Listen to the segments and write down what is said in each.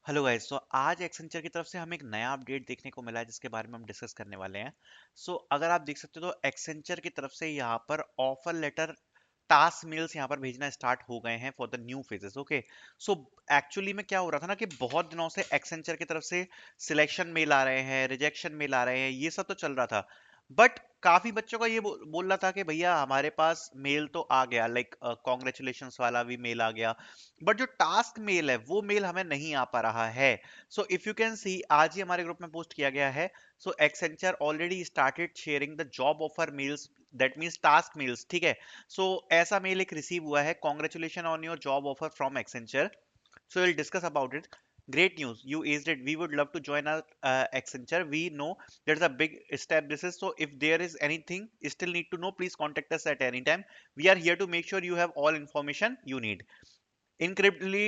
Hello guys. तो आज Accenture की तरफ से हमें एक नया अपडेट देखने को मिला है जिसके बारे में हम डिस्कस करने वाले हैं। अगर आप देख सकते हो तो एक्सेंचर की तरफ से यहाँ पर ऑफर लेटर टास्क मेल्स यहाँ पर भेजना स्टार्ट हो गए हैं for the new phases. Okay. So actually में क्या हो रहा था ना कि बहुत दिनों से एक्सेंचर की तरफ से सिलेक्शन मेल आ रहे हैं, रिजेक्शन मेल आ रहे हैं, ये सब तो चल रहा था। बट काफी बच्चों का ये बोल रहा था कि भैया हमारे पास मेल तो आ गया, लाइक कॉन्ग्रेचुलेशंस वाला भी मेल आ गया, बट जो टास्क मेल है वो मेल हमें नहीं आ पा रहा है। So if you can see, आज ही हमारे ग्रुप में पोस्ट किया गया है। So Accenture already started sharing the job offer mails, that means task mails. ठीक है। ऐसा मेल एक रिसीव हुआ है, congratulation on your job offer from Accenture. We'll discuss about it. Great news, you aced it. We would love to join our Accenture. We know there's a big step this is. So if there is anything you still need to know, please contact us at any time. We are here to make sure you have all information you need. Incredibly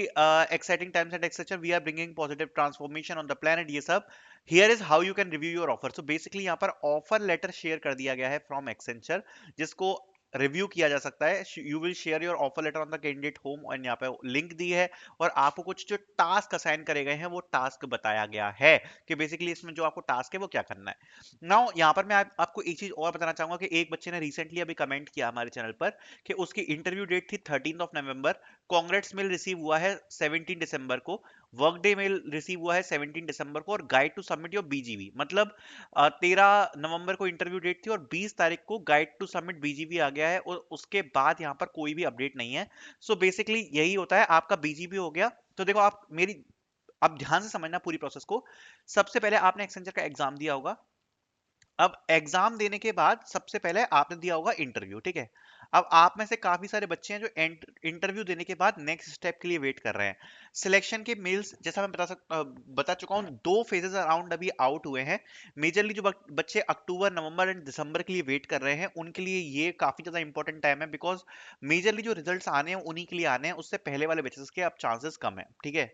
exciting times at Accenture. We are bringing positive transformation on the planet. ये सब here is how you can review your offer. So basically यहाँ पर offer letter share कर दिया गया है from Accenture, जिसको review किया जा सकता है। You will share your offer later on the candidate home, और यहाँ पे लिंक दी है और आपको कुछ जो टास्क असाइन करे गए हैं वो टास्क बताया गया है कि बेसिकली इसमें जो आपको टास्क है वो क्या करना है। नाउ यहाँ पर मैं आपको एक चीज और बताना चाहूंगा कि एक बच्चे ने रिसेंटली अभी कमेंट किया हमारे चैनल पर कि उसकी इंटरव्यू डेट थी 13 नवंबर। कांग्रेट्स मेल रिसीव हुआ है 17 दिसंबर को। वर्क डे मेल रिसीव हुआ है 17 दिसंबर को, और गाइड टू सबमिट योर बीजीवी, मतलब 13 नवंबर को इंटरव्यू डेट थी और 20 तारीख को गाइड टू सबमिट बीजीवी आ गया है, और उसके बाद यहाँ पर कोई भी अपडेट नहीं है। बेसिकली यही होता है, आपका बीजीवी हो गया तो देखो आप मेरी, अब ध्यान से समझना पूरी प्रोसेस को। सबसे पहले आपने एक्सेंचर का एग्जाम दिया होगा। अब एग्जाम देने के बाद सबसे पहले आपने दिया होगा इंटरव्यू, ठीक है। अब आप में से काफी सारे बच्चे हैं जो इंटरव्यू देने के बाद नेक्स्ट स्टेप के लिए वेट कर रहे हैं। सिलेक्शन के मेल्स, जैसा मैं बता चुका हूँ, दो फेजेस अराउंड अभी आउट हुए हैं। मेजरली जो बच्चे अक्टूबर, नवंबर एंड दिसंबर के लिए वेट कर रहे हैं उनके लिए ये काफी ज्यादा इंपॉर्टेंट टाइम है, बिकॉज मेजरली जो रिजल्ट्स आने हैं उन्हीं के लिए आने हैं, उससे पहले वाले बच्चे के अब चांसेस कम है, ठीक है।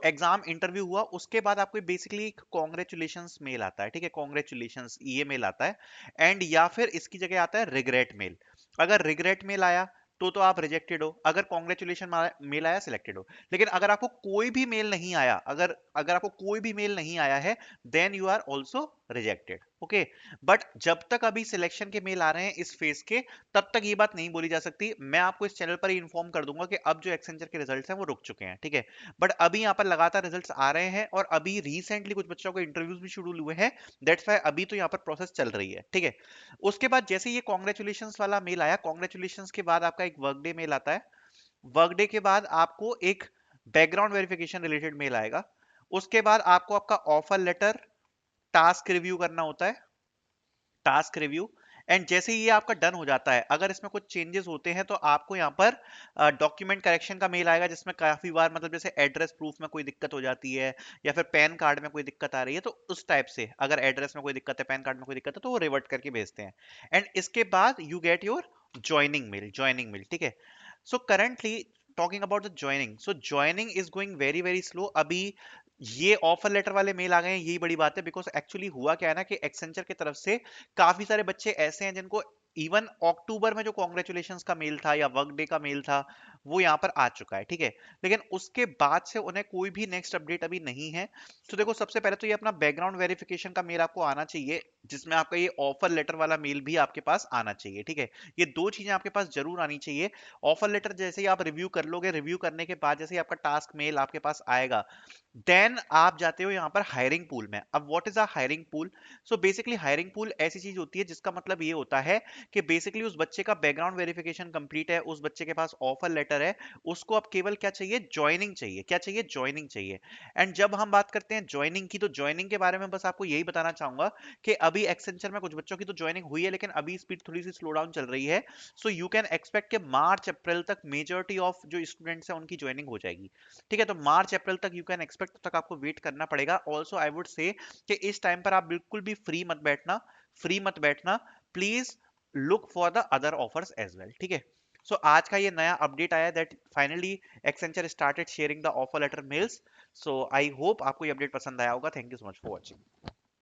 एग्जाम इंटरव्यू हुआ, उसके बाद आपको बेसिकली एक कॉन्ग्रेचुलेशंस मेल आता है, ठीक है, कॉन्ग्रेचुलेशंस ये मेल आता है। एंड या फिर इसकी जगह आता है रिग्रेट मेल। अगर रिग्रेट मेल आया तो आप रिजेक्टेड हो, अगर कॉन्ग्रेचुलेशन मेल आया सिलेक्टेड हो। लेकिन अगर आपको कोई भी मेल नहीं आया, अगर अगर आपको कोई भी मेल नहीं आया है, then you are also rejected. Okay. But जब तक अभी सिलेक्शन के मेल आ रहे हैं इस फेज के, तब तक ये बात नहीं बोली जा सकती। मैं आपको इस चैनल पर ही इन्फॉर्म कर दूंगा कि अब जो एक्सेंचर के रिजल्ट्स हैं वो रुक चुके हैं, ठीक है। बट अभी यहाँ पर लगातार रिजल्ट्स आ रहे हैं, और अभी रिसेंटली कुछ बच्चों को इंटरव्यूज भी शुरू हुए हैं। दैट्स व्हाई अभी तो यहाँ पर प्रोसेस चल रही है, ठीक है। उसके बाद जैसे ये कॉन्ग्रेचुलेशन वाला मेल आया, कॉन्ग्रेचुलेशन के बाद आपका एक वर्क डे मेल आता है। वर्क डे के बाद आपको एक बैकग्राउंड वेरिफिकेशन रिलेटेड मेल आएगा। उसके बाद आपको आपका ऑफर लेटर, टास्क रिव्यू करना होता है, टास्क रिव्यू। एंड जैसे ही ये आपका डन हो जाता है, अगर इसमें कुछ चेंजेस होते हैं तो आपको यहाँ पर डॉक्यूमेंट करेक्शन का मेल आएगा, जिसमें काफी बार मतलब जैसे एड्रेस प्रूफ में कोई दिक्कत हो जाती है या फिर पैन कार्ड में कोई दिक्कत आ रही है, तो उस टाइप से अगर एड्रेस में कोई दिक्कत है, पैन कार्ड में कोई दिक्कत है, तो वो रिवर्ट करके भेजते हैं। एंड इसके बाद you get your joining mail, ठीक है। Currently talking about the joining, joining is going very very slow अभी। ये ऑफर लेटर वाले मेल आ गए हैं, यही बड़ी बात है, बिकॉज एक्चुअली हुआ क्या है ना कि एक्सेंचर की तरफ से काफी सारे बच्चे ऐसे हैं जिनको इवन अक्टूबर में जो कॉन्ग्रेचुलेशंस का मेल था या वर्क डे का मेल था वो यहाँ पर आ चुका है, ठीक है। लेकिन उसके बाद से उन्हें कोई भी नेक्स्ट अपडेट अभी नहीं है। देखो सबसे पहले तो ये अपना बैकग्राउंड वेरिफिकेशन का मेल आपको आना चाहिए, जिसमें आपका ये ऑफर लेटर वाला मेल भी आपके पास आना चाहिए, ठीक है। ये दो चीजें आपके पास जरूर आनी चाहिए। ऑफर लेटर जैसे ही आप रिव्यू कर लोगे, रिव्यू करने के बाद जैसे ही आपका टास्क मेल आपके पास आएगा, देन आप जाते हो यहाँ पर हायरिंग पूल में। अब what is a hiring pool? Basically hiring pool ऐसी चीज होती है जिसका मतलब ये होता है कि बेसिकली उस बच्चे का बैकग्राउंड वेरिफिकेशन कंप्लीट है, उस बच्चे के पास ऑफर लेटर है, उसको अब केवल क्या चाहिए, ज्वाइनिंग चाहिए। क्या चाहिए? ज्वाइनिंग चाहिए। एंड जब हम बात करते हैं ज्वाइनिंग की, तो ज्वाइनिंग के बारे में बस आपको यही बताना चाहूंगा कि अभी एक्सेंचर में कुछ बच्चों की तो ज्वाइनिंग हुई है, लेकिन अभी स्पीड थोड़ी सी स्लो डाउन चल रही है। यू कैन एक्सपेक्ट कि मार्च अप्रैल तक मेजोरिटी ऑफ जो स्टूडेंट्स हैं उनकी ज्वाइनिंग हो जाएगी, ठीक है। तो मार्च अप्रैल तक यू कैन एक्सपेक्ट, तक आपको वेट करना पड़ेगा। ऑल्सो आई वुड से कि इस टाइम पर आप बिल्कुल भी फ्री मत बैठना, please look for the other offers as well, ठीक है। आज का ये नया अपडेट आया that finally Accenture started sharing the offer letter mails. I hope आपको ये अपडेट पसंद आया होगा। Thank you so much for watching.